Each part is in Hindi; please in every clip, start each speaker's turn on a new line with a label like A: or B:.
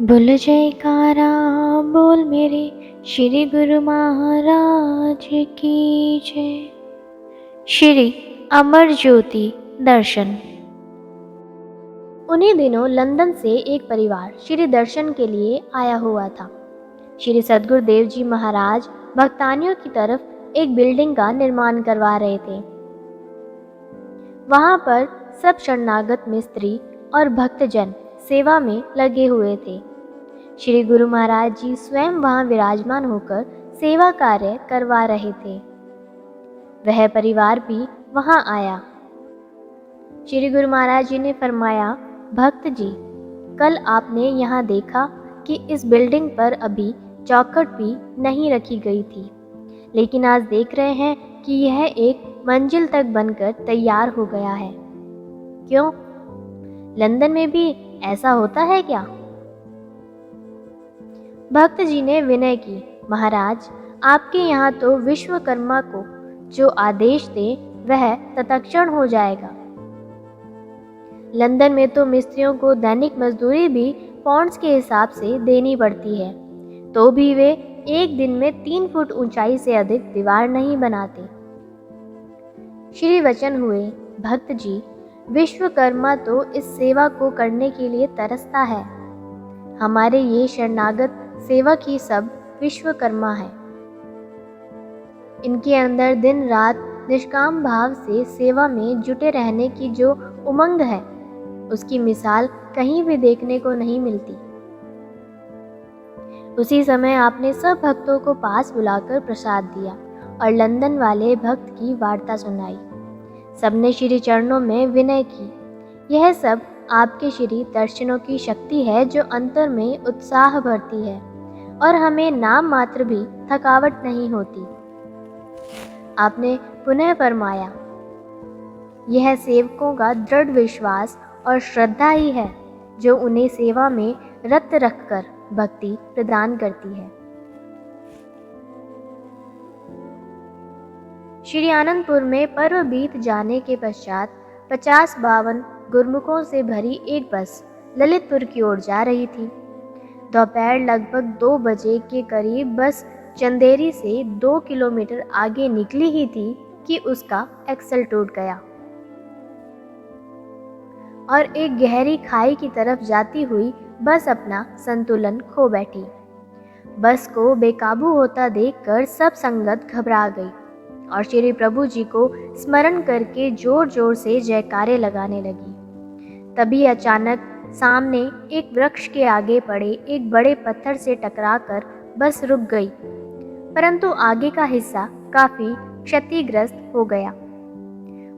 A: बोल जयकारा बोल मेरे श्री गुरु महाराज की जय। श्री अमर ज्योति दर्शन। उन्हीं दिनों लंदन से एक परिवार श्री दर्शन के लिए आया हुआ था। श्री सद्गुरुदेव जी महाराज भक्तानियों की तरफ एक बिल्डिंग का निर्माण करवा रहे थे। वहां पर सब शरणागत मिस्त्री और भक्तजन सेवा में लगे हुए थे। श्री गुरु महाराज जी स्वयं वहां विराजमान होकर सेवा कार्य करवा रहे थे। वह परिवार भी वहां आया। श्री गुरु महाराज जी ने फरमाया, भक्त जी, कल आपने यहाँ देखा कि इस बिल्डिंग पर अभी चौखट भी नहीं रखी गई थी, लेकिन आज देख रहे हैं कि यह एक मंजिल तक बनकर तैयार हो गया है। क्यों? लंदन में भी ऐसा होता है क्या? भक्त जी ने विनय की, महाराज, आपके यहाँ तो विश्वकर्मा को जो आदेश दे वह तत्क्षण हो जाएगा। लंदन में तो मिस्त्रियों को दैनिक मजदूरी भी पाउंड्स के हिसाब से देनी पड़ती है, तो भी वे एक दिन में 3 फुट ऊंचाई से अधिक दीवार नहीं बनाते। श्री वचन हुए, भक्त जी, विश्वकर्मा तो इस सेवा को करने के लिए तरसता है। हमारे ये शरणागत सेवक ही सब विश्वकर्मा है। इनके अंदर दिन रात निष्काम भाव से सेवा में जुटे रहने की जो उमंग है, उसकी मिसाल कहीं भी देखने को नहीं मिलती। उसी समय आपने सब भक्तों को पास बुलाकर प्रसाद दिया और लंदन वाले भक्त की वार्ता सुनाई। सबने श्री चरणों में विनय की। यह सब आपके श्री दर्शनों की शक्ति है जो अंतर में उत्साह भरती है और हमें नाम मात्र भी थकावट नहीं होती। आपने पुनः फरमाया, यह सेवकों का दृढ़ विश्वास और श्रद्धा ही है जो उन्हें सेवा में रत रखकर भक्ति प्रदान करती है। श्री आनंदपुर में पर्व बीत जाने के पश्चात 50-52 गुरमुखों से भरी एक बस ललितपुर की ओर जा रही थी। दोपहर लगभग 2 बजे के करीब बस चंदेरी से 2 किलोमीटर आगे निकली ही थी कि उसका एक्सल टूट गया और एक गहरी खाई की तरफ जाती हुई बस अपना संतुलन खो बैठी। बस को बेकाबू होता देखकर सब संगत घबरा गई और श्री प्रभु जी को स्मरण करके जोर जोर से जयकारे लगाने लगी। तभी अचानक सामने एक वृक्ष के आगे पड़े एक बड़े पत्थर से टकराकर बस रुक गई, परंतु आगे का हिस्सा काफी क्षतिग्रस्त हो गया।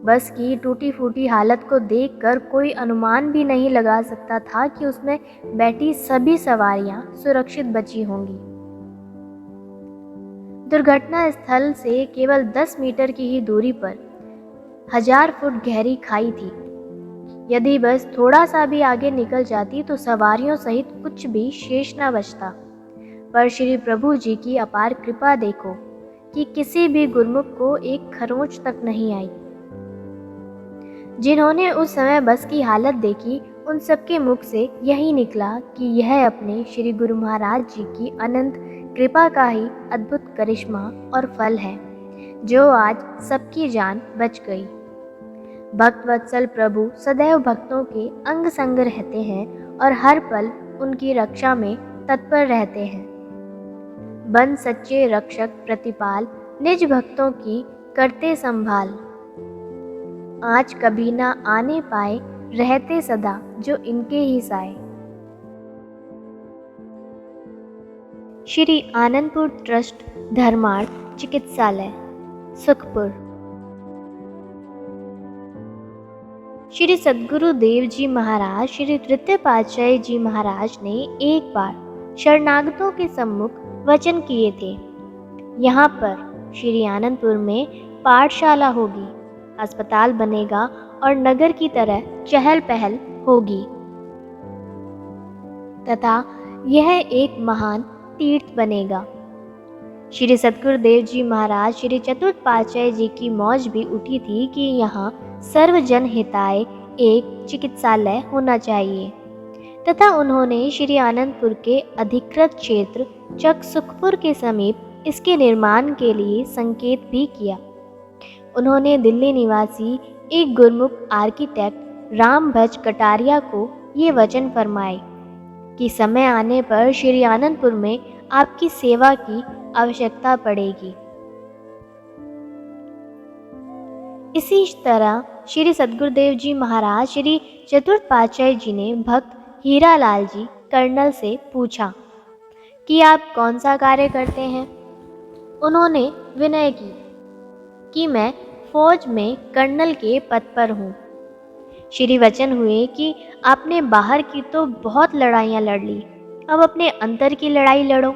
A: बस की टूटी फूटी हालत को देखकर कोई अनुमान भी नहीं लगा सकता था कि उसमें बैठी सभी सवारियां सुरक्षित बची होंगी। दुर्घटना स्थल से केवल 10 मीटर की ही दूरी पर 1000 फुट गहरी खाई थी। यदि बस थोड़ा सा भी आगे निकल जाती तो सवारियों सहित कुछ भी शेष न बचता। पर श्री प्रभु जी की अपार कृपा देखो कि किसी भी गुरमुख को एक खरोंच तक नहीं आई। जिन्होंने उस समय बस की हालत देखी, उन सबके मुख से यही निकला कि यह अपने श्री गुरु महाराज जी की अनंत कृपा का ही अद्भुत करिश्मा और फल है जो आज सबकी जान बच गई। भक्त वत्सल प्रभु सदैव भक्तों के अंग संग रहते हैं और हर पल उनकी रक्षा में तत्पर रहते हैं। बन सच्चे रक्षक प्रतिपाल, निज भक्तों की करते संभाल। आज कभी ना आने पाए, रहते सदा जो इनके ही साए। श्री आनंदपुर ट्रस्ट धर्मार्थ चिकित्सालय, सुखपुर। श्री सद्गुरुदेव जी महाराज श्री तृतीय पातशाही जी महाराज ने एक बार शरणागतों के सम्मुख वचन किए थे, यहाँ पर श्री आनंदपुर में पाठशाला होगी, अस्पताल बनेगा और नगर की तरह चहल पहल होगी तथा यह एक महान तीर्थ बनेगा। श्री सद्गुरुदेव जी महाराज श्री चतुर्थ पातशाही जी की मौज भी उठी थी कि यहाँ सर्वजन हिताय एक चिकित्सालय होना चाहिए। तथा उन्होंने श्री आनंदपुर के अधिकृत क्षेत्र चक सुखपुर के समीप इसके निर्माण के लिए संकेत भी किया। उन्होंने दिल्ली निवासी एक गुरमुख आर्किटेक्ट रामभज कटारिया को ये वचन फरमाए कि समय आने पर श्री आनंदपुर में आपकी सेवा की आवश्यकता पड़ेगी। इसी तरह श्री सद्गुरुदेव जी महाराज श्री चतुर्थ पातशाही जी ने भक्त हीरालाल जी कर्नल से पूछा कि आप कौन सा कार्य करते हैं। उन्होंने विनय की कि मैं फौज में कर्नल के पद पर हूँ। श्री वचन हुए कि आपने बाहर की तो बहुत लड़ाइयाँ लड़ ली, अब अपने अंतर की लड़ाई लड़ो,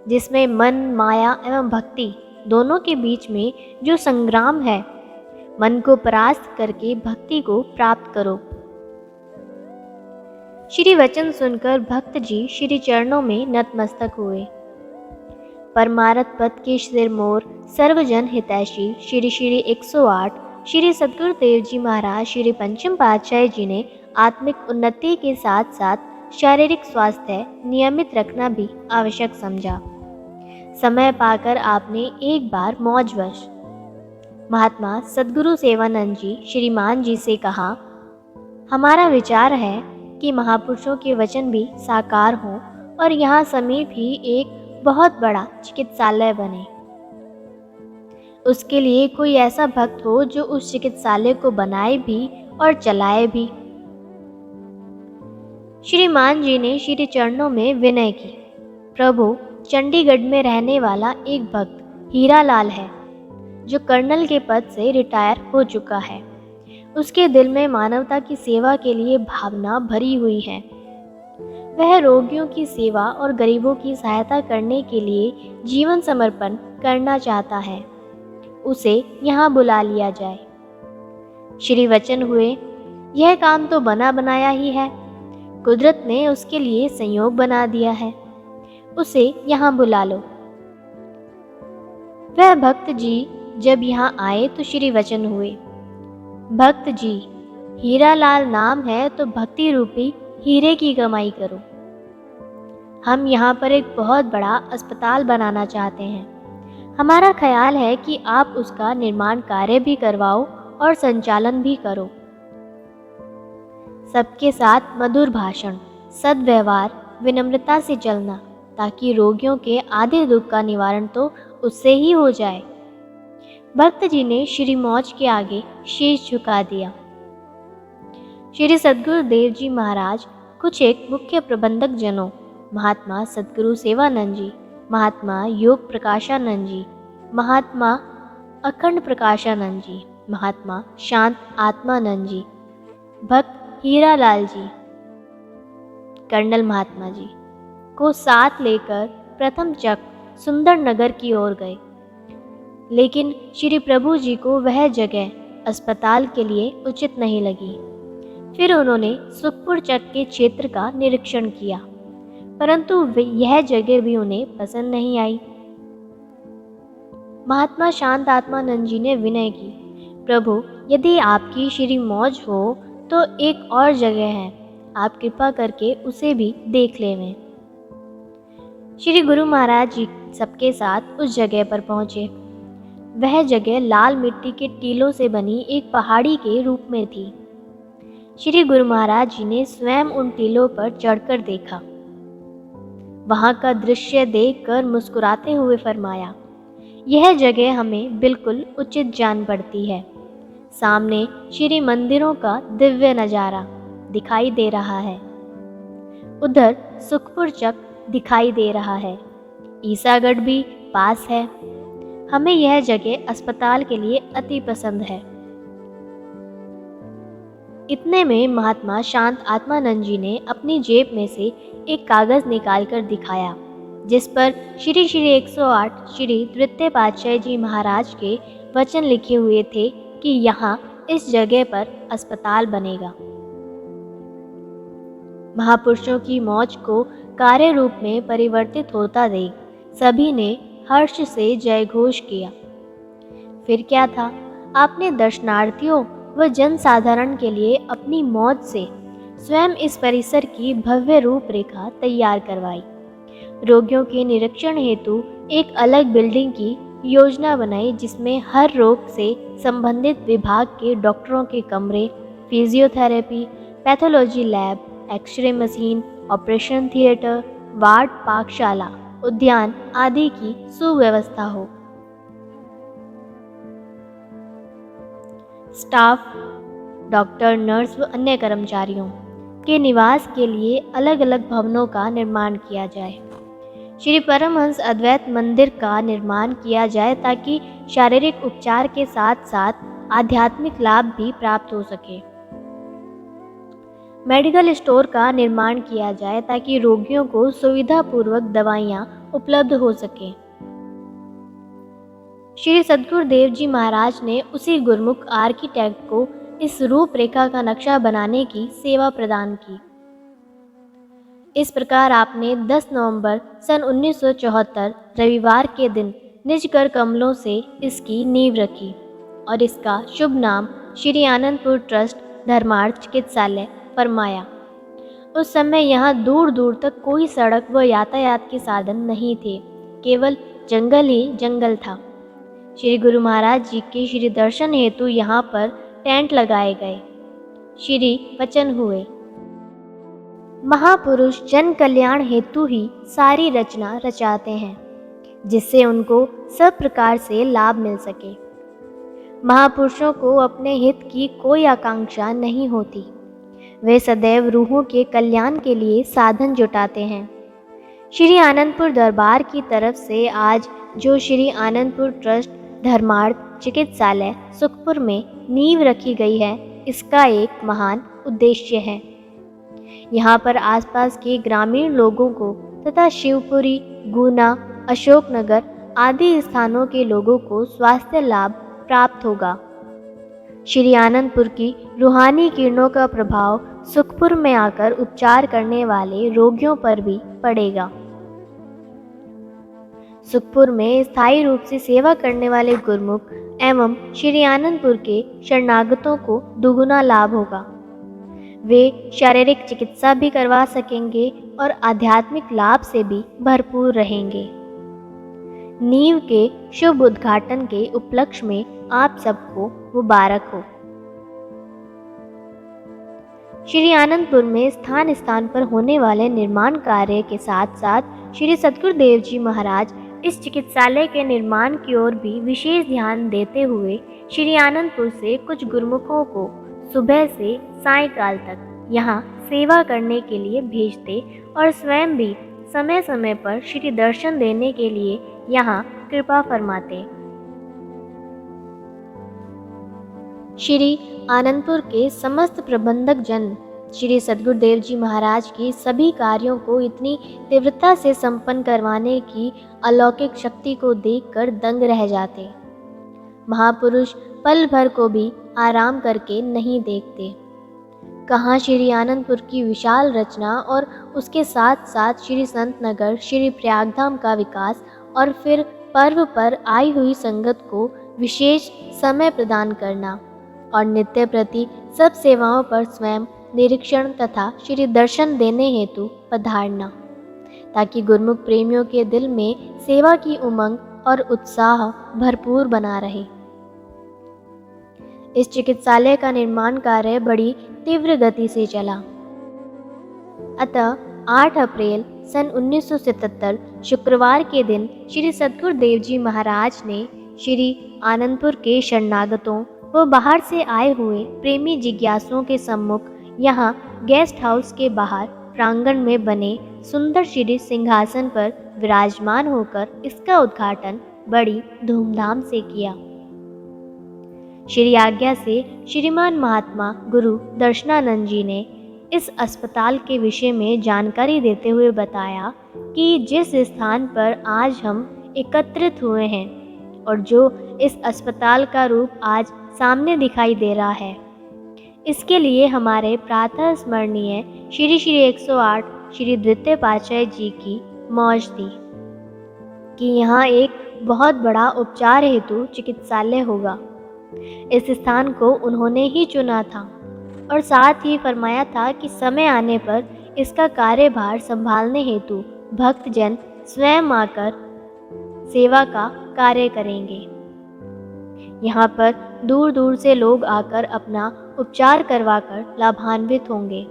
A: जिसमें मन, माया एवं भक्ति दोनों के बीच में जो संग्राम है। मन को परास्त करके भक्ति को प्राप्त करो। श्री वचन सुनकर भक्त जी श्री चरणों में नतमस्तक हुए। परमारथ पद के सिरमौर सर्वजन हितैषी श्री श्री 108 श्री सद्गुरुदेव जी महाराज श्री पंचम पातशाही जी ने आत्मिक उन्नति के साथ साथ शारीरिक स्वास्थ्य नियमित रखना भी आवश्यक समझा। समय पाकर आपने एक बार मौजवश महात्मा सद्गुरु सेवानंद जी श्रीमान जी से कहा, हमारा विचार है कि महापुरुषों के वचन भी साकार हों और यहाँ समीप ही एक बहुत बड़ा चिकित्सालय बने। उसके लिए कोई ऐसा भक्त हो जो उस चिकित्सालय को बनाए भी और चलाए भी। श्रीमान जी ने श्री चरणों में विनय की। प्रभु, चंडीगढ़ में रहने वाला एक भक्त हीरालाल है जो कर्नल के पद से रिटायर हो चुका है। उसके दिल में मानवता की सेवा के लिए भावना भरी हुई है। वह रोगियों की सेवा और गरीबों की सहायता करने के लिए जीवन समर्पण करना चाहता है। उसे यहाँ बुला लिया जाए। श्री वचन हुए, यह काम तो बना बनाया ही है। कुदरत ने उसके लिए संयोग बना दिया है। उसे यहाँ बुला लो। वह भक्त जी जब यहाँ आए तो श्री वचन हुए, भक्त जी, हीरालाल नाम है तो भक्ति रूपी हीरे की कमाई करो। हम यहाँ पर एक बहुत बड़ा अस्पताल बनाना चाहते हैं। हमारा ख्याल है कि आप उसका निर्माण कार्य भी करवाओ और संचालन भी करो। सबके साथ मधुर भाषण, सद्व्यवहार, विनम्रता से चलना, ताकि रोगियों के आधे दुख का निवारण तो उससे ही हो जाए। भक्त जी ने श्री मौज के आगे शीश झुका दिया। श्री सद्गुरुदेव जी महाराज कुछ एक मुख्य प्रबंधक जनों, महात्मा सद्गुरु सेवानंद जी, महात्मा योग प्रकाशानंद जी, महात्मा अखंड प्रकाशानंद जी, महात्मा शांत आत्मानंद जी, भक्त हीरालाल जी, कर्नल महात्मा जी को साथ लेकर प्रथम चक सुंदर नगर की ओर गए। लेकिन श्री प्रभु जी को वह जगह अस्पताल के लिए उचित नहीं लगी। फिर उन्होंने सुखपुर चक के क्षेत्र का निरीक्षण किया, परंतु यह जगह भी उन्हें पसंद नहीं आई। महात्मा शांत आत्मानंद जी ने विनय की, प्रभु, यदि आपकी श्री मौज हो तो एक और जगह है, आप कृपा करके उसे भी देख लेवें। श्री गुरु महाराज जी सबके साथ उस जगह पर पहुँचे। वह जगह लाल मिट्टी के टीलों से बनी एक पहाड़ी के रूप में थी। श्री गुरु महाराज जी ने स्वयं उन टीलों पर चढ़कर देखा। वहां का दृश्य देखकर मुस्कुराते हुए फरमाया, यह जगह हमें बिल्कुल उचित जान पड़ती है। सामने श्री मंदिरों का दिव्य नज़ारा दिखाई दे रहा है। उधर सुखपुर चक दिखाई दे रहा है। ईसागढ़ भी पास है। हमें यह जगह अस्पताल के लिए अति पसंद है। इतने में महात्मा शांत आत्मानंद जी ने अपनी जेब में से एक कागज़ निकालकर दिखाया, जिस पर श्री श्री 108 श्री तृतीय पातशाही जी महाराज के वचन लिखे हुए थे कि यहाँ इस जगह पर अस्पताल बनेगा। महापुरुषों की मौज को कार्य रूप में परिवर्तित होता देख सभी ने हर्ष से जयघोष किया। फिर क्या था, आपने दर्शनार्थियों व जनसाधारण के लिए अपनी मौज से स्वयं इस परिसर की भव्य रूपरेखा तैयार करवाई। रोगियों के निरीक्षण हेतु एक अलग बिल्डिंग की योजना बनाई, जिसमें हर रोग से संबंधित विभाग के डॉक्टरों के कमरे, physiotherapy, pathology lab, X-ray machine, operation theatre, ward, पाकशाला, उद्यान आदि की सुव्यवस्था हो। स्टाफ, डॉक्टर, नर्स व अन्य कर्मचारियों के निवास के लिए अलग अलग भवनों का निर्माण किया जाए। श्री परमहंस अद्वैत मंदिर का निर्माण किया जाए ताकि शारीरिक उपचार के साथ साथ आध्यात्मिक लाभ भी प्राप्त हो सके। मेडिकल स्टोर का निर्माण किया जाए ताकि रोगियों को सुविधापूर्वक दवाइयाँ उपलब्ध हो सकें। श्री सद्गुरुदेव जी महाराज ने उसी गुरमुख आर्किटेक्ट को इस रूपरेखा का नक्शा बनाने की सेवा प्रदान की। इस प्रकार आपने 10 नवंबर सन 1974 रविवार के दिन निज कर कमलों से इसकी नींव रखी और इसका शुभ नाम श्री आनंदपुर ट्रस्ट धर्मार्थ चिकित्सालय फरमाया। उस समय यहाँ दूर दूर तक कोई सड़क व यातायात के साधन नहीं थे, केवल जंगल ही जंगल था। श्री गुरु महाराज जी के श्री दर्शन हेतु यहाँ पर टेंट लगाए गए। श्री वचन हुए। महापुरुष जन कल्याण हेतु ही सारी रचना रचाते हैं, जिससे उनको सब प्रकार से लाभ मिल सके। महापुरुषों को अपने हित की कोई आकांक्षा नहीं होती। वे सदैव रूहों के कल्याण के लिए साधन जुटाते हैं। श्री आनंदपुर दरबार की तरफ से आज जो श्री आनंदपुर ट्रस्ट धर्मार्थ चिकित्सालय सुखपुर में नींव रखी गई है, इसका एक महान उद्देश्य है। यहाँ पर आसपास के ग्रामीण लोगों को तथा शिवपुरी, गुना, अशोकनगर आदि स्थानों के लोगों को स्वास्थ्य लाभ प्राप्त होगा। श्री आनंदपुर की रूहानी किरणों का प्रभाव सुखपुर में आकर उपचार करने वाले रोगियों पर भी पड़ेगा। सुखपुर में स्थायी रूप से सेवा करने वाले गुरमुख एवं श्री आनंदपुर के शरणागतों को दुगुना लाभ होगा। वे शारीरिक चिकित्सा भी करवा सकेंगे और आध्यात्मिक लाभ से भी भरपूर रहेंगे। नींव के शुभ उद्घाटन के उपलक्ष्य में आप सबको मुबारक हो। श्री आनंदपुर में स्थान स्थान पर होने वाले निर्माण कार्य के साथ साथ श्री सद्गुरुदेव जी महाराज इस चिकित्सालय के निर्माण की ओर भी विशेष ध्यान देते हुए श्री आनंदपुर से कुछ गुरमुखों को सुबह से सायंकाल तक यहाँ सेवा करने के लिए भेजते और स्वयं भी समय समय पर श्री दर्शन देने के लिए यहाँ कृपा फरमाते। श्री आनंदपुर के समस्त प्रबंधक जन श्री सद्गुरुदेव जी महाराज के सभी कार्यों को इतनी तीव्रता से संपन्न करवाने की अलौकिक शक्ति को देखकर दंग रह जाते। महापुरुष पल भर को भी आराम करके नहीं देखते। कहाँ श्री आनंदपुर की विशाल रचना और उसके साथ साथ श्री संत नगर, श्री प्रयागधाम का विकास और फिर पर्व पर आई हुई संगत को विशेष समय प्रदान करना और नित्य प्रति सब सेवाओं पर स्वयं निरीक्षण तथा श्री दर्शन देने हेतु पधारना, ताकि गुरमुख प्रेमियों के दिल में सेवा की उमंग और उत्साह भरपूर बना रहे। इस चिकित्सालय का निर्माण कार्य बड़ी तीव्र गति से चला। अतः 8 अप्रैल सन 1977 शुक्रवार के दिन श्री सद्गुरुदेव जी महाराज ने श्री आनंदपुर के शरणागतों व बाहर से आए हुए प्रेमी जिज्ञासुओं के सम्मुख यहाँ गेस्ट हाउस के बाहर प्रांगण में बने सुंदर श्री सिंहासन पर विराजमान होकर इसका उद्घाटन बड़ी धूमधाम से किया। श्री आज्ञा से श्रीमान महात्मा गुरु दर्शनानंद जी ने इस अस्पताल के विषय में जानकारी देते हुए बताया कि जिस स्थान पर आज हम एकत्रित हुए हैं और जो इस अस्पताल का रूप आज सामने दिखाई दे रहा है, इसके लिए हमारे प्रातः स्मरणीय श्री 108 श्री द्वितीय पातशाही जी की मौज थी कि यहाँ एक बहुत बड़ा उपचार हेतु चिकित्सालय होगा। इस स्थान को उन्होंने ही चुना था और साथ ही फरमाया था कि समय आने पर इसका कार्यभार संभालने हेतु भक्तजन स्वयं आकर सेवा का कार्य करेंगे। यहाँ पर दूर दूर से लोग आकर अपना उपचार करवाकर लाभान्वित होंगे।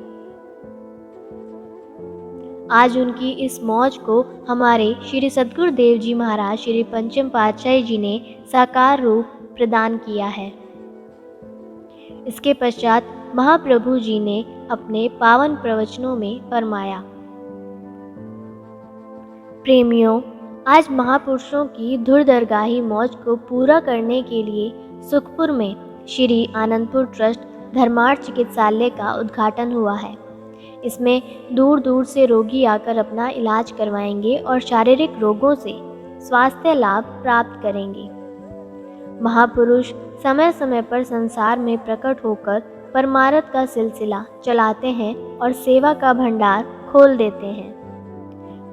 A: आज उनकी इस मौज को हमारे श्री सद्गुरुदेव जी महाराज श्री पंचम पातशाही जी ने साकार रूप प्रदान किया है। इसके पश्चात महाप्रभु जी ने अपने पावन प्रवचनों में फरमाया। प्रेमियों, आज महापुरुषों की धुरदरगाही मौज को पूरा करने के लिए सुखपुर में श्री आनंदपुर ट्रस्ट धर्मार्थ चिकित्सालय का उद्घाटन हुआ है। इसमें दूर दूर से रोगी आकर अपना इलाज करवाएंगे और शारीरिक रोगों से स्वास्थ्य लाभ प्राप्त करेंगे। महापुरुष समय समय पर संसार में प्रकट होकर परमार्थ का सिलसिला चलाते हैं और सेवा का भंडार खोल देते हैं।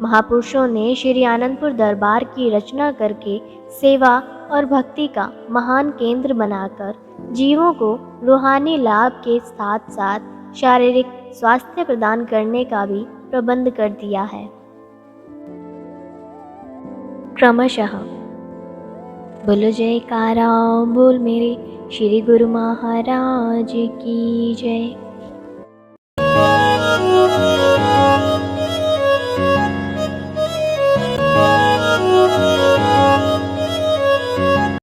A: महापुरुषों ने श्री आनंदपुर दरबार की रचना करके सेवा और भक्ति का महान केंद्र बनाकर जीवों को रूहानी लाभ के साथ साथ शारीरिक स्वास्थ्य प्रदान करने का भी प्रबंध कर दिया है। क्रमशः बोलो जयकारा बोल मेरे श्री गुरु महाराज की जय।